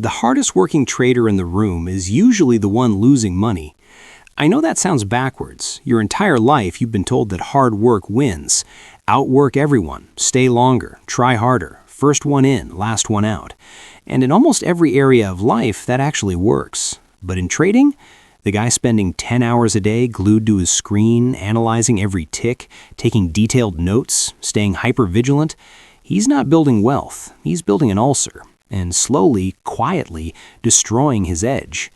The hardest working trader in the room is usually the one losing money. I know that sounds backwards. Your entire life you've been told that hard work wins. Outwork everyone, stay longer, try harder, first one in, last one out. And in almost every area of life that actually works. But in trading, the guy spending 10 hours a day glued to his screen, analyzing every tick, taking detailed notes, staying hyper-vigilant, he's not building wealth, he's building an ulcer, and slowly, quietly, destroying his edge.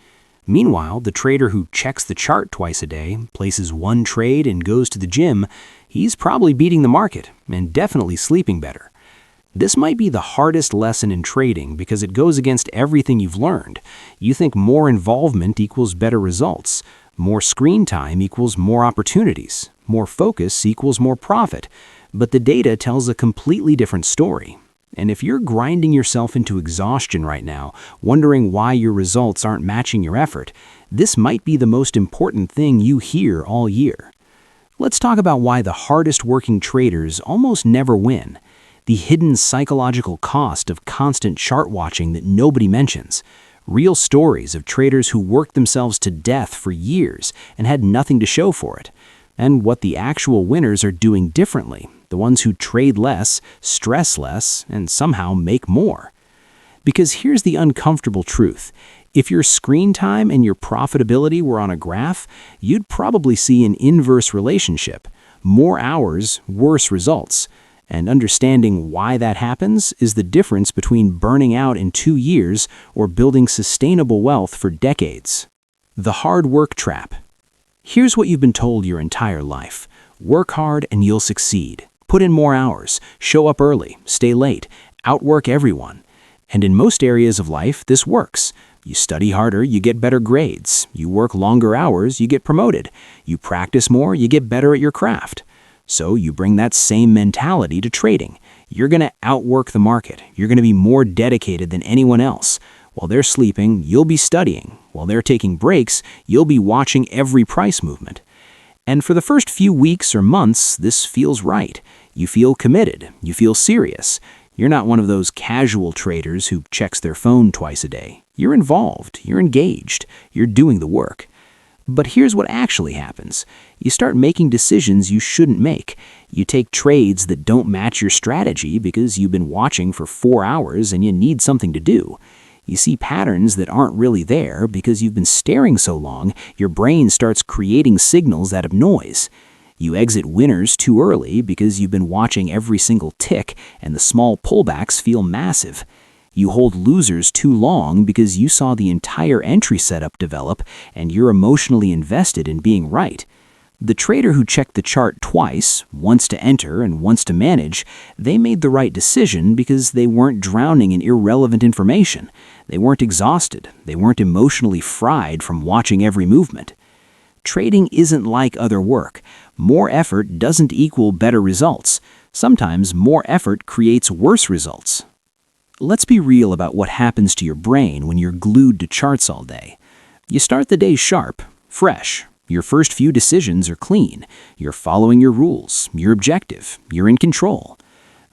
Meanwhile, the trader who checks the chart twice a day, places one trade and goes to the gym, he's probably beating the market and definitely sleeping better. This might be the hardest lesson in trading because it goes against everything you've learned. You think more involvement equals better results, more screen time equals more opportunities, more focus equals more profit, but the data tells a completely different story. And if you're grinding yourself into exhaustion right now, wondering why your results aren't matching your effort, this might be the most important thing you hear all year. Let's talk about why the hardest working traders almost never win. The hidden psychological cost of constant chart watching that nobody mentions. Real stories of traders who worked themselves to death for years and had nothing to show for it. And what the actual winners are doing differently. The ones who trade less, stress less, and somehow make more. Because here's the uncomfortable truth. If your screen time and your profitability were on a graph, you'd probably see an inverse relationship. More hours, worse results. And understanding why that happens is the difference between burning out in 2 years or building sustainable wealth for decades. The hard work trap. Here's what you've been told your entire life. Work hard and you'll succeed. Put in more hours, show up early, stay late, outwork everyone. And in most areas of life, this works. You study harder, you get better grades. You work longer hours, you get promoted. You practice more, you get better at your craft. So you bring that same mentality to trading. You're going to outwork the market. You're going to be more dedicated than anyone else. While they're sleeping, you'll be studying. While they're taking breaks, you'll be watching every price movement. And for the first few weeks or months, this feels right. You feel committed. You feel serious. You're not one of those casual traders who checks their phone twice a day. You're involved. You're engaged. You're doing the work. But here's what actually happens. You start making decisions you shouldn't make. You take trades that don't match your strategy because you've been watching for 4 hours and you need something to do. You see patterns that aren't really there because you've been staring so long, your brain starts creating signals out of noise. You exit winners too early because you've been watching every single tick and the small pullbacks feel massive. You hold losers too long because you saw the entire entry setup develop and you're emotionally invested in being right. The trader who checked the chart twice, once to enter and once to manage, they made the right decision because they weren't drowning in irrelevant information. They weren't exhausted. They weren't emotionally fried from watching every movement. Trading isn't like other work. More effort doesn't equal better results. Sometimes more effort creates worse results. Let's be real about what happens to your brain when you're glued to charts all day. You start the day sharp, fresh. Your first few decisions are clean. You're following your rules. You're objective. You're in control.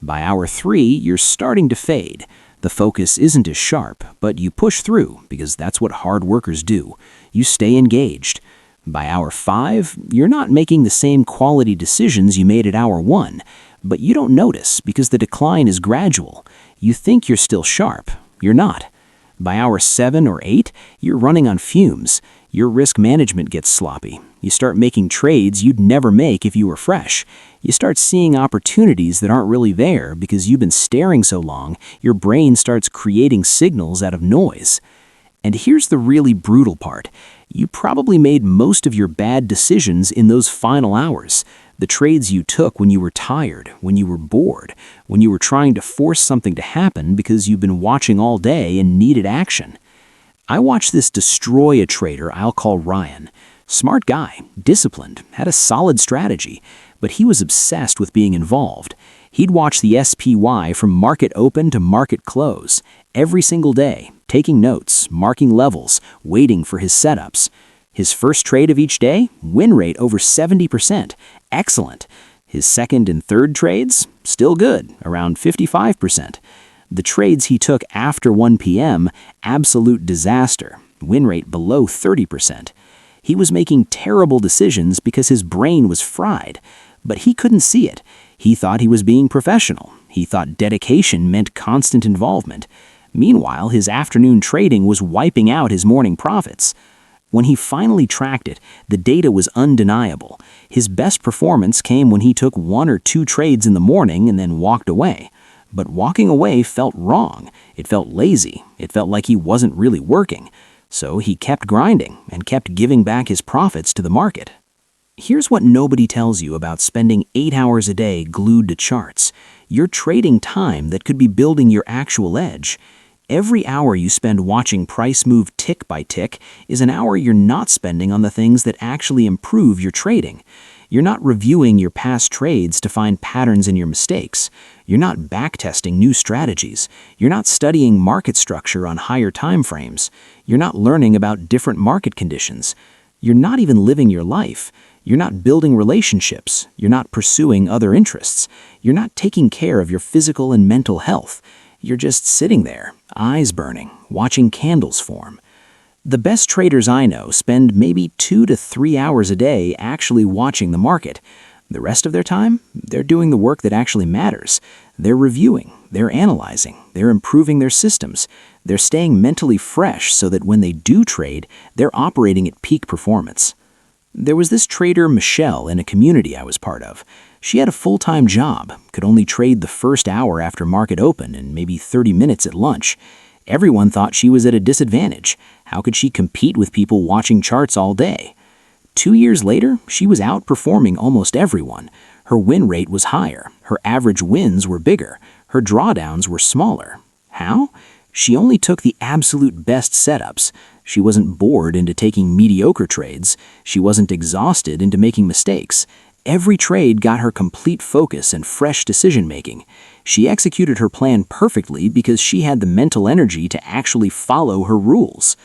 By hour 3, you're starting to fade. The focus isn't as sharp, but you push through because that's what hard workers do. You stay engaged. By hour 5, you're not making the same quality decisions you made at hour 1, but you don't notice because the decline is gradual. You think you're still sharp. You're not. By hour 7 or 8, you're running on fumes. Your risk management gets sloppy. You start making trades you'd never make if you were fresh. You start seeing opportunities that aren't really there because you've been staring so long, your brain starts creating signals out of noise. And here's the really brutal part. You probably made most of your bad decisions in those final hours. The trades you took when you were tired, when you were bored, when you were trying to force something to happen because you've been watching all day and needed action. I watched this destroy a trader I'll call Ryan. Smart guy, disciplined, had a solid strategy, but he was obsessed with being involved. He'd watch the SPY from market open to market close, every single day, taking notes, marking levels, waiting for his setups. His first trade of each day, win rate over 70%. Excellent. His second and third trades, still good, around 55%. The trades he took after 1 p.m., absolute disaster, win rate below 30%. He was making terrible decisions because his brain was fried, but he couldn't see it. He thought he was being professional. He thought dedication meant constant involvement. Meanwhile, his afternoon trading was wiping out his morning profits. When he finally tracked it, the data was undeniable. His best performance came when he took 1 or 2 trades in the morning and then walked away. But walking away felt wrong. It felt lazy. It felt like he wasn't really working. So he kept grinding and kept giving back his profits to the market. Here's what nobody tells you about spending 8 hours a day glued to charts. You're trading time that could be building your actual edge. Every hour you spend watching price move tick by tick is an hour you're not spending on the things that actually improve your trading. You're not reviewing your past trades to find patterns in your mistakes. You're not backtesting new strategies. You're not studying market structure on higher time frames. You're not learning about different market conditions. You're not even living your life. You're not building relationships. You're not pursuing other interests. You're not taking care of your physical and mental health. You're just sitting there, eyes burning, watching candles form. The best traders I know spend maybe 2 to 3 hours a day actually watching the market. The rest of their time, they're doing the work that actually matters. They're reviewing, they're analyzing, they're improving their systems. They're staying mentally fresh so that when they do trade, they're operating at peak performance. There was this trader, Michelle, in a community I was part of. She had a full-time job, could only trade the first hour after market open and maybe 30 minutes at lunch. Everyone thought she was at a disadvantage. How could she compete with people watching charts all day? 2 years later, she was outperforming almost everyone. Her win rate was higher, her average wins were bigger, her drawdowns were smaller. How? She only took the absolute best setups. She wasn't bored into taking mediocre trades. She wasn't exhausted into making mistakes. Every trade got her complete focus and fresh decision-making. She executed her plan perfectly because she had the mental energy to actually follow her rules.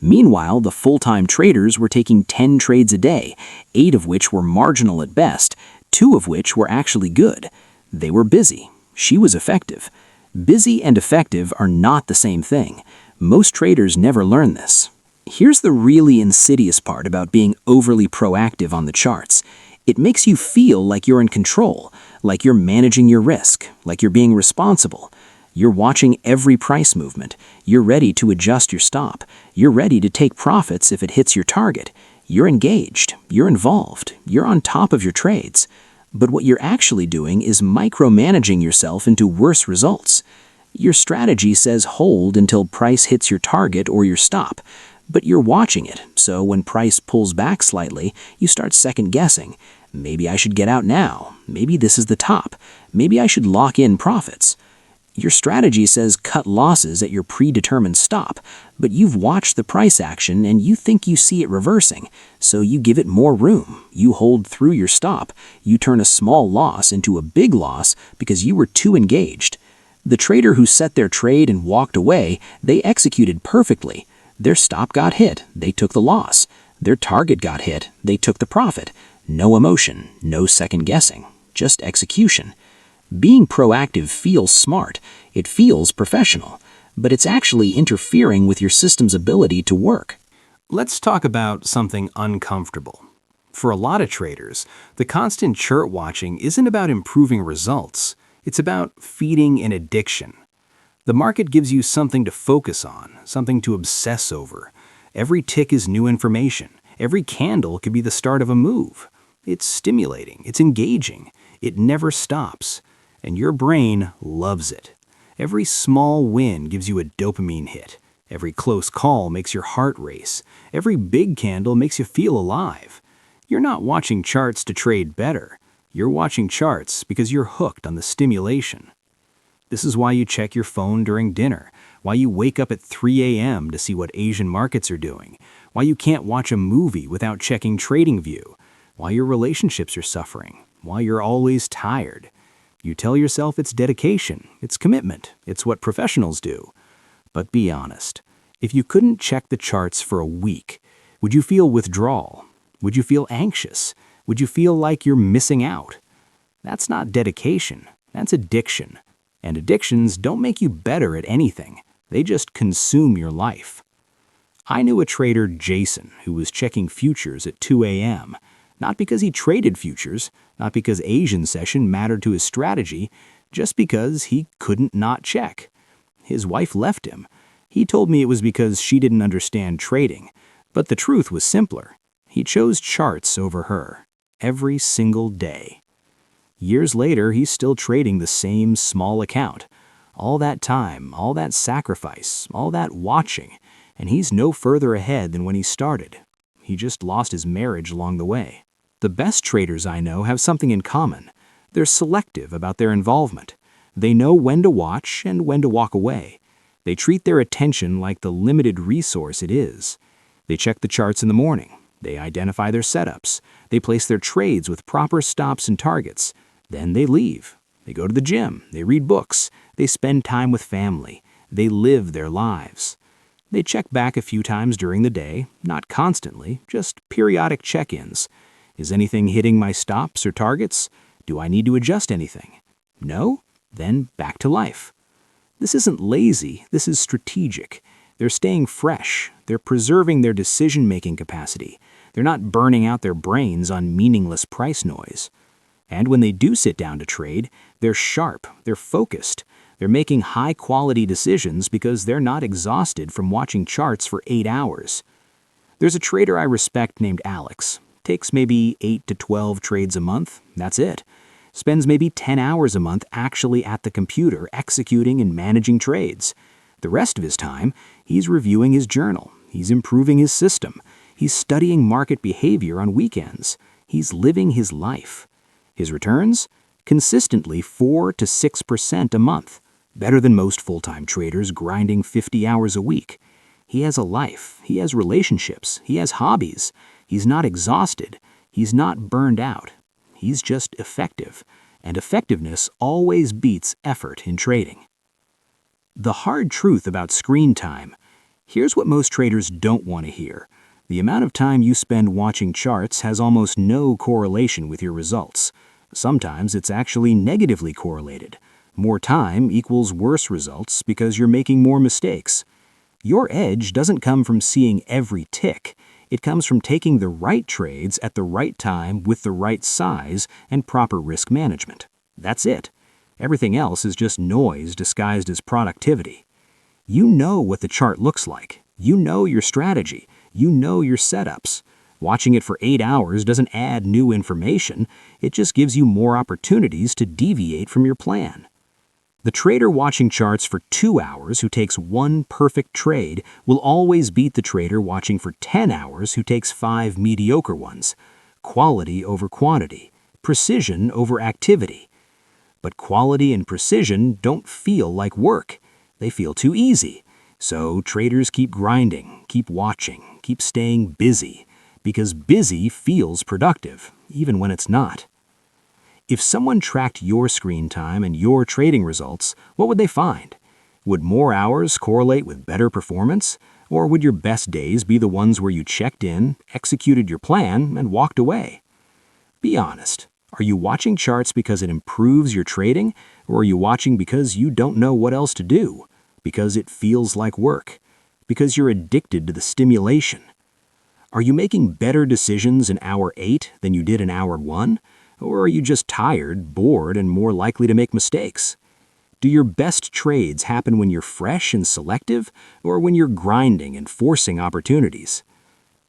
Meanwhile, the full-time traders were taking 10 trades a day, 8 of which were marginal at best, 2 of which were actually good. They were busy. She was effective. Busy and effective are not the same thing. Most traders never learn this. Here's the really insidious part about being overly proactive on the charts. It makes you feel like you're in control, like you're managing your risk, like you're being responsible. You're watching every price movement. You're ready to adjust your stop. You're ready to take profits if it hits your target. You're engaged. You're involved. You're on top of your trades. But what you're actually doing is micromanaging yourself into worse results. Your strategy says hold until price hits your target or your stop, but you're watching it, so when price pulls back slightly, you start second-guessing. Maybe I should get out now. Maybe this is the top. Maybe I should lock in profits. Your strategy says cut losses at your predetermined stop, but you've watched the price action and you think you see it reversing, so you give it more room. You hold through your stop. You turn a small loss into a big loss because you were too engaged. The trader who set their trade and walked away, they executed perfectly. Their stop got hit, they took the loss. Their target got hit, they took the profit. No emotion, no second guessing, just execution. Being proactive feels smart, it feels professional, but it's actually interfering with your system's ability to work. Let's talk about something uncomfortable. For a lot of traders, the constant chart watching isn't about improving results. It's about feeding an addiction. The market gives you something to focus on, something to obsess over. Every tick is new information. Every candle could be the start of a move. It's stimulating. It's engaging. It never stops. And your brain loves it. Every small win gives you a dopamine hit. Every close call makes your heart race. Every big candle makes you feel alive. You're not watching charts to trade better. You're watching charts because you're hooked on the stimulation. This is why you check your phone during dinner, why you wake up at 3 a.m. to see what Asian markets are doing, why you can't watch a movie without checking TradingView, why your relationships are suffering, why you're always tired. You tell yourself it's dedication, it's commitment, it's what professionals do. But be honest, if you couldn't check the charts for a week, would you feel withdrawal? Would you feel anxious? Would you feel like you're missing out? That's not dedication, that's addiction. And addictions don't make you better at anything. They just consume your life. I knew a trader, Jason, who was checking futures at 2 a.m. Not because he traded futures, not because Asian session mattered to his strategy, just because he couldn't not check. His wife left him. He told me it was because she didn't understand trading, but the truth was simpler. He chose charts over her, every single day. Years later, he's still trading the same small account. All that time, all that sacrifice, all that watching, and he's no further ahead than when he started. He just lost his marriage along the way. The best traders I know have something in common. They're selective about their involvement. They know when to watch and when to walk away. They treat their attention like the limited resource it is. They check the charts in the morning. They identify their setups. They place their trades with proper stops and targets. Then they leave. They go to the gym. They read books. They spend time with family. They live their lives. They check back a few times during the day, not constantly, just periodic check-ins. Is anything hitting my stops or targets? Do I need to adjust anything? No? Then back to life. This isn't lazy, this is strategic. They're staying fresh. They're preserving their decision-making capacity. They're not burning out their brains on meaningless price noise. And when they do sit down to trade, they're sharp, they're focused. They're making high-quality decisions because they're not exhausted from watching charts for 8 hours. There's a trader I respect named Alex. Takes maybe 8 to 12 trades a month. That's it. Spends maybe 10 hours a month actually at the computer executing and managing trades. The rest of his time, he's reviewing his journal. He's improving his system. He's studying market behavior on weekends. He's living his life. His returns? Consistently 4 to 6% a month. Better than most full-time traders grinding 50 hours a week. He has a life. He has relationships. He has hobbies. He's not exhausted. He's not burned out. He's just effective. And effectiveness always beats effort in trading. The hard truth about screen time. Here's what most traders don't want to hear. The amount of time you spend watching charts has almost no correlation with your results. Sometimes it's actually negatively correlated. More time equals worse results because you're making more mistakes. Your edge doesn't come from seeing every tick. It comes from taking the right trades at the right time with the right size and proper risk management. That's it. Everything else is just noise disguised as productivity. You know what the chart looks like. You know your strategy. You know your setups. Watching it for 8 hours doesn't add new information. It just gives you more opportunities to deviate from your plan. The trader watching charts for 2 hours who takes one perfect trade will always beat the trader watching for 10 hours who takes 5 mediocre ones. Quality over quantity. Precision over activity. But quality and precision don't feel like work. They feel too easy. So traders keep grinding, keep watching, keep staying busy. Because busy feels productive, even when it's not. If someone tracked your screen time and your trading results, what would they find? Would more hours correlate with better performance? Or would your best days be the ones where you checked in, executed your plan, and walked away? Be honest. Are you watching charts because it improves your trading? Or are you watching because you don't know what else to do? Because it feels like work? Because you're addicted to the stimulation? Are you making better decisions in hour 8 than you did in hour 1? Or are you just tired, bored, and more likely to make mistakes? Do your best trades happen when you're fresh and selective, or when you're grinding and forcing opportunities?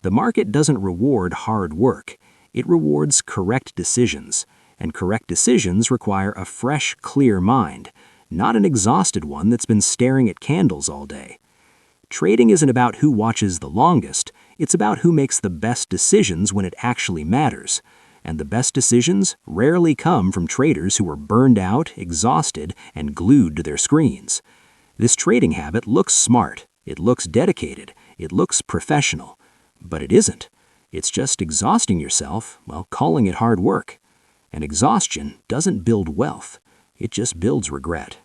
The market doesn't reward hard work. It rewards correct decisions, and correct decisions require a fresh, clear mind, not an exhausted one that's been staring at candles all day. Trading isn't about who watches the longest. It's about who makes the best decisions when it actually matters. And the best decisions rarely come from traders who are burned out, exhausted, and glued to their screens. This trading habit looks smart, it looks dedicated, it looks professional. But it isn't. It's just exhausting yourself while calling it hard work. And exhaustion doesn't build wealth, it just builds regret.